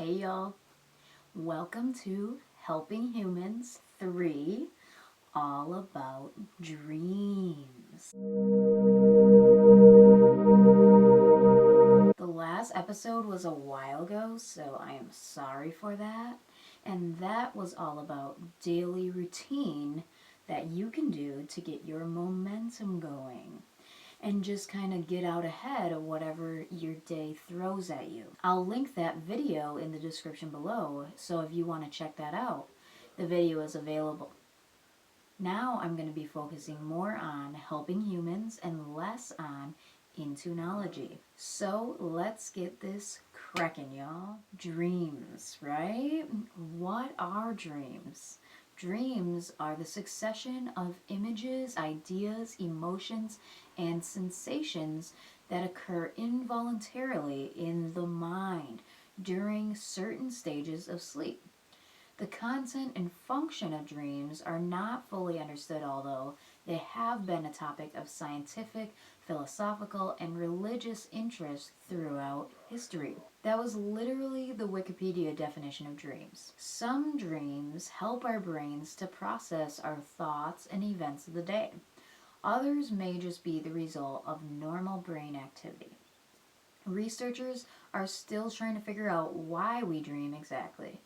Hey y'all, welcome to Helping Humans 3, all about dreams. The last episode was a while ago, so I am sorry for that. And that was all about daily routine that you can do to get your momentum going and just kind of get out ahead of whatever your day throws at you. I'll link that video in the description below, so if you want to check that out, the video is available. Now I'm going to be focusing more on helping humans and less on intuinology. So let's get this cracking, y'all. Dreams, right? What are dreams? Dreams are the succession of images, ideas, emotions, and sensations that occur involuntarily in the mind during certain stages of sleep. The content and function of dreams are not fully understood, although they have been a topic of scientific, philosophical, and religious interest throughout history. That was literally the Wikipedia definition of dreams. Some dreams help our brains to process our thoughts and events of the day. Others may just be the result of normal brain activity. Researchers are still trying to figure out why we dream exactly.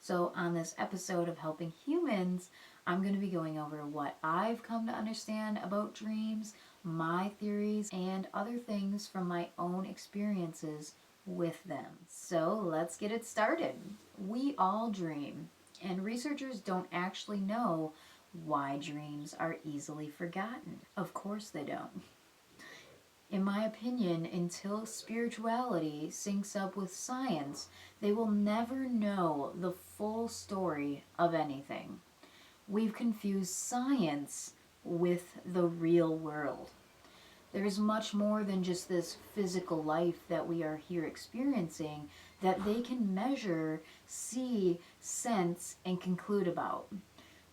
So on this episode of Helping Humans, I'm going to be going over what I've come to understand about dreams, my theories, and other things from my own experiences with them. So let's get it started. We all dream, and researchers don't actually know why dreams are easily forgotten. Of course they don't. In my opinion, until spirituality syncs up with science, they will never know the full story of anything. We've confused science with the real world. There is much more than just this physical life that we are here experiencing that they can measure, see, sense, and conclude about.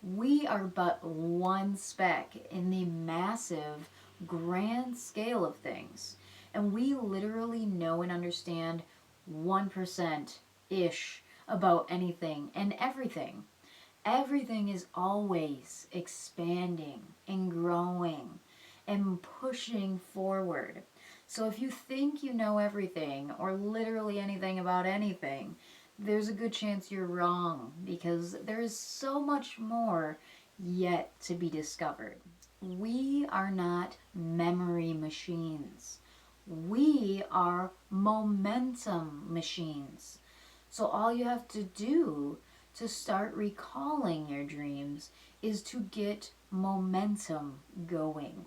We are but one speck in the massive, grand scale of things. And we literally know and understand 1% ish about anything and everything. Everything is always expanding and growing and pushing forward. So if you think you know everything or literally anything about anything, there's a good chance you're wrong, because there is so much more yet to be discovered. We are not memory machines. We are momentum machines. So all you have to do to start recalling your dreams is to get momentum going.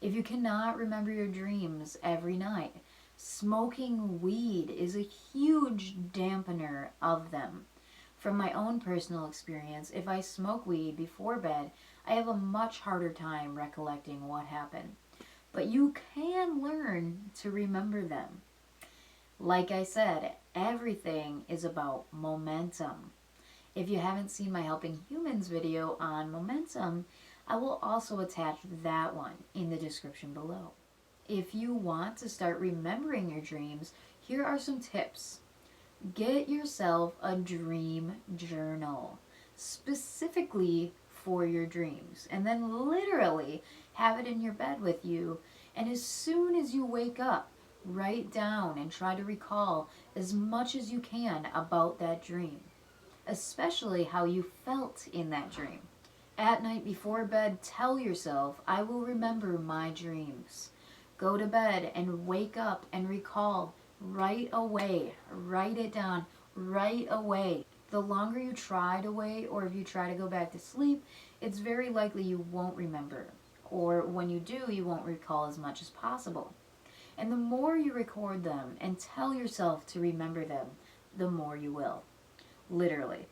If you cannot remember your dreams every night, smoking weed is a huge dampener of them. From my own personal experience, if I smoke weed before bed, I have a much harder time recollecting what happened. But you can learn to remember them. Like I said, everything is about momentum. If you haven't seen my Helping Humans video on momentum, I will also attach that one in the description below. If you want to start remembering your dreams, here are some tips. Get yourself a dream journal, specifically for your dreams, and then literally have it in your bed with you, and as soon as you wake up, write down and try to recall as much as you can about that dream, especially how you felt in that dream. At night before bed, tell yourself, I will remember my dreams. Go to bed and wake up and recall right away. Write it down right away. The longer you try to wait, or if you try to go back to sleep, it's very likely you won't remember. Or when you do, you won't recall as much as possible. And the more you record them and tell yourself to remember them, the more you will. Literally.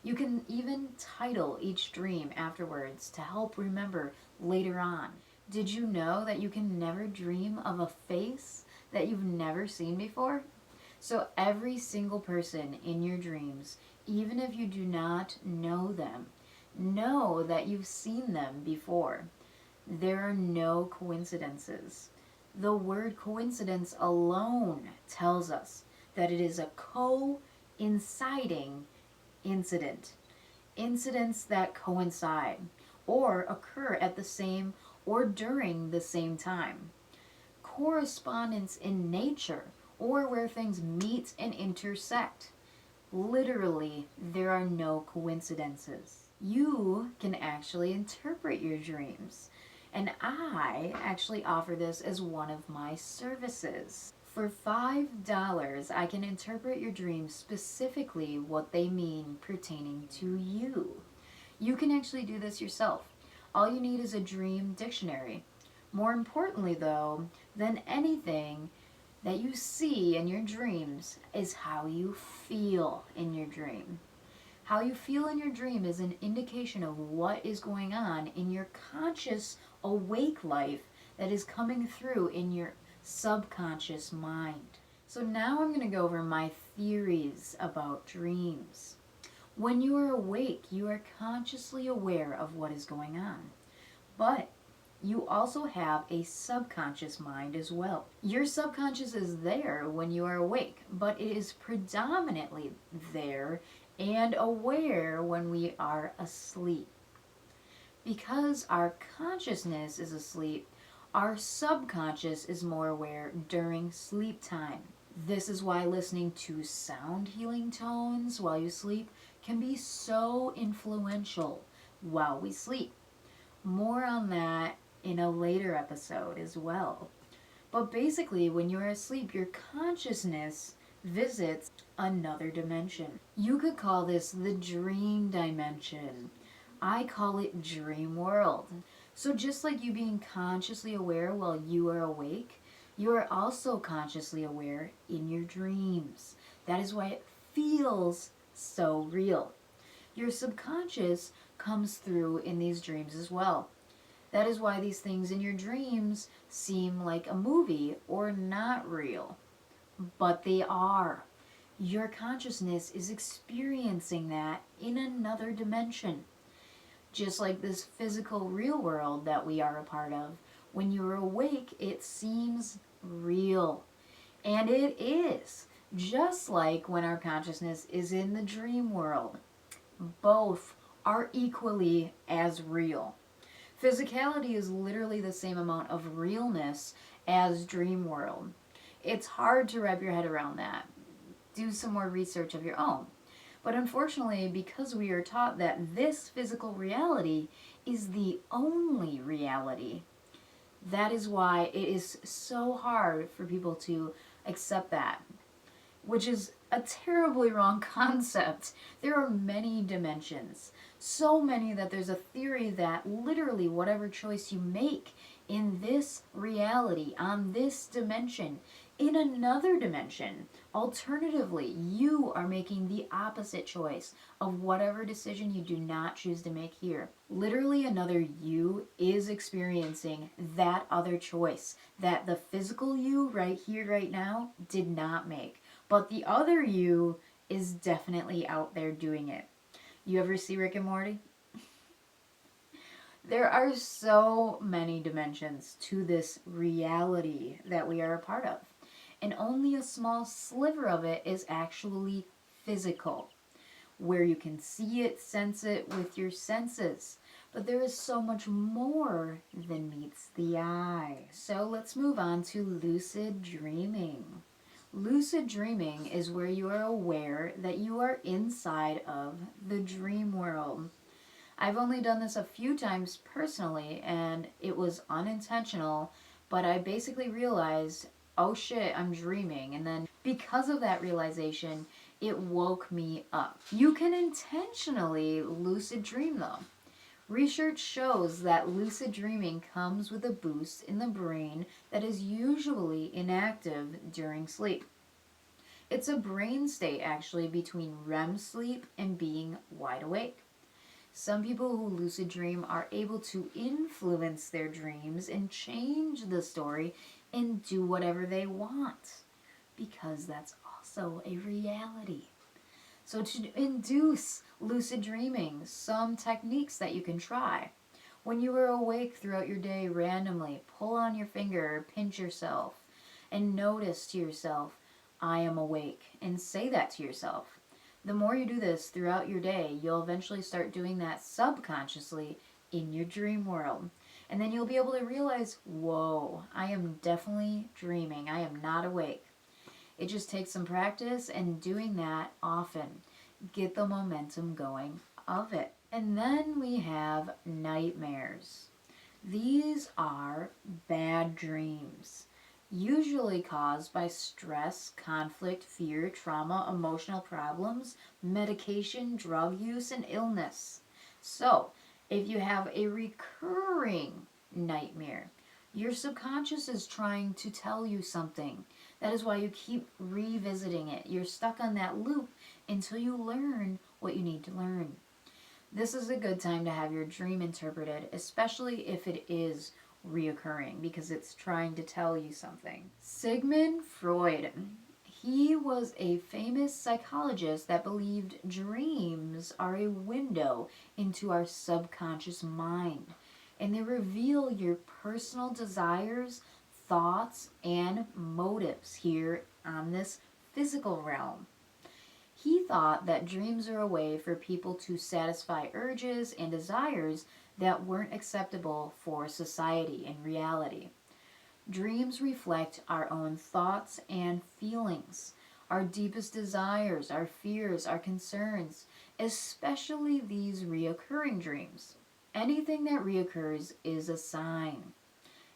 You can even title each dream afterwards to help remember later on. Did you know that you can never dream of a face that you've never seen before? So every single person in your dreams, even if you do not know them, know that you've seen them before. There are no coincidences. The word coincidence alone tells us that it is a inciting incident. Incidents that coincide or occur at the same or during the same time. Correspondence in nature or where things meet and intersect. Literally, there are no coincidences. You can actually interpret your dreams. And I actually offer this as one of my services. For $5, I can interpret your dreams specifically what they mean pertaining to you. You can actually do this yourself. All you need is a dream dictionary. More importantly, though, than anything, that you see in your dreams is how you feel in your dream. How you feel in your dream is an indication of what is going on in your conscious, awake life that is coming through in your subconscious mind. So now I'm going to go over my theories about dreams. When you are awake, you are consciously aware of what is going on. But you also have a subconscious mind as well. Your subconscious is there when you are awake, but it is predominantly there and aware when we are asleep. Because our consciousness is asleep, our subconscious is more aware during sleep time. This is why listening to sound healing tones while you sleep can be so influential while we sleep. More on that in a later episode as well. But basically, when you're asleep, your consciousness visits another dimension. You could call this the dream dimension. I call it dream world. So just like you being consciously aware while you are awake, you are also consciously aware in your dreams. That is why it feels so real. Your subconscious comes through in these dreams as well. That is why these things in your dreams seem like a movie or not real. But they are. Your consciousness is experiencing that in another dimension. Just like this physical real world that we are a part of. When you're awake, it seems real. And it is. Just like when our consciousness is in the dream world. Both are equally as real. Physicality is literally the same amount of realness as dream world. It's hard to wrap your head around that. Do some more research of your own. But unfortunately, because we are taught that this physical reality is the only reality, that is why it is so hard for people to accept that, which is a terribly wrong concept. There are many dimensions, so many that there's a theory that literally whatever choice you make in this reality, on this dimension, in another dimension, alternatively, you are making the opposite choice of whatever decision you do not choose to make here. Literally, another you is experiencing that other choice that the physical you right here, right now, did not make. But the other you is definitely out there doing it. You ever see Rick and Morty? There are so many dimensions to this reality that we are a part of. And only a small sliver of it is actually physical, where you can see it, sense it with your senses. But there is so much more than meets the eye. So let's move on to lucid dreaming. Lucid dreaming is where you are aware that you are inside of the dream world. I've only done this a few times personally, and it was unintentional, but I basically realized, oh shit, I'm dreaming. And then because of that realization, it woke me up. You can intentionally lucid dream though. Research shows that lucid dreaming comes with a boost in the brain that is usually inactive during sleep. It's a brain state actually between REM sleep and being wide awake. Some people who lucid dream are able to influence their dreams and change the story and do whatever they want, because that's also a reality. So to induce lucid dreaming, some techniques that you can try. When you are awake throughout your day randomly, pull on your finger or pinch yourself and notice to yourself, I am awake, and say that to yourself. The more you do this throughout your day, you'll eventually start doing that subconsciously in your dream world. And then you'll be able to realize, whoa, I am definitely dreaming. I am not awake. It just takes some practice and doing that often. Get the momentum going of it. And then we have nightmares. These are bad dreams, usually caused by stress, conflict, fear, trauma, emotional problems, medication, drug use, and illness. So, if you have a recurring nightmare, your subconscious is trying to tell you something. That is why you keep revisiting it. You're stuck on that loop until you learn what you need to learn. This is a good time to have your dream interpreted, especially if it is reoccurring because it's trying to tell you something. Sigmund Freud. He was a famous psychologist that believed dreams are a window into our subconscious mind, and they reveal your personal desires, thoughts, and motives here on this physical realm. He thought that dreams are a way for people to satisfy urges and desires that weren't acceptable for society in reality. Dreams reflect our own thoughts and feelings, our deepest desires, our fears, our concerns, especially these reoccurring dreams. Anything that reoccurs is a sign.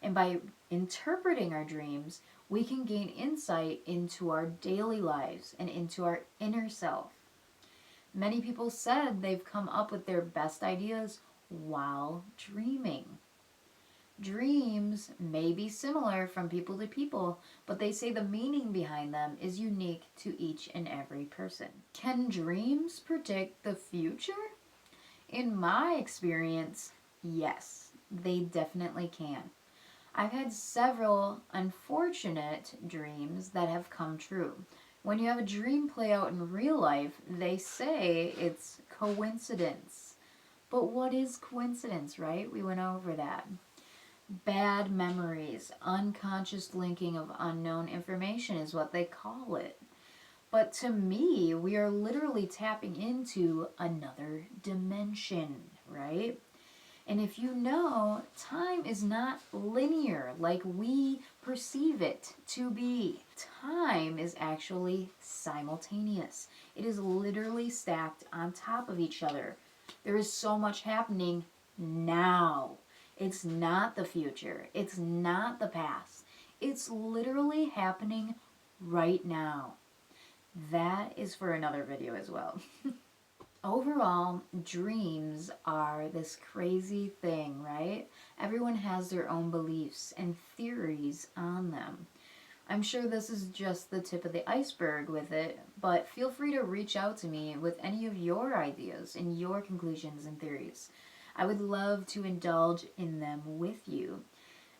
And by interpreting our dreams, we can gain insight into our daily lives and into our inner self. Many people said they've come up with their best ideas while dreaming. Dreams may be similar from people to people, but they say the meaning behind them is unique to each and every person. Can dreams predict the future? In my experience, yes, they definitely can. I've had several unfortunate dreams that have come true. When you have a dream play out in real life, they say it's coincidence. But what is coincidence, right? We went over that. Bad memories, unconscious linking of unknown information is what they call it. But to me, we are literally tapping into another dimension, right? And if you know, time is not linear like we perceive it to be. Time is actually simultaneous. It is literally stacked on top of each other. There is so much happening now. It's not the future. It's not the past. It's literally happening right now. That is for another video as well. Overall, dreams are this crazy thing, right? Everyone has their own beliefs and theories on them. I'm sure this is just the tip of the iceberg with it, but feel free to reach out to me with any of your ideas and your conclusions and theories. I would love to indulge in them with you.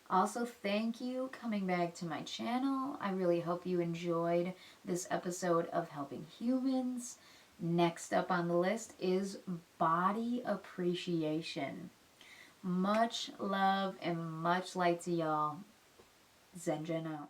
Also, thank you coming back to my channel. I really hope you enjoyed this episode of Helping Humans. Next up on the list is body appreciation. Much love and much light to y'all. Zen Jen out.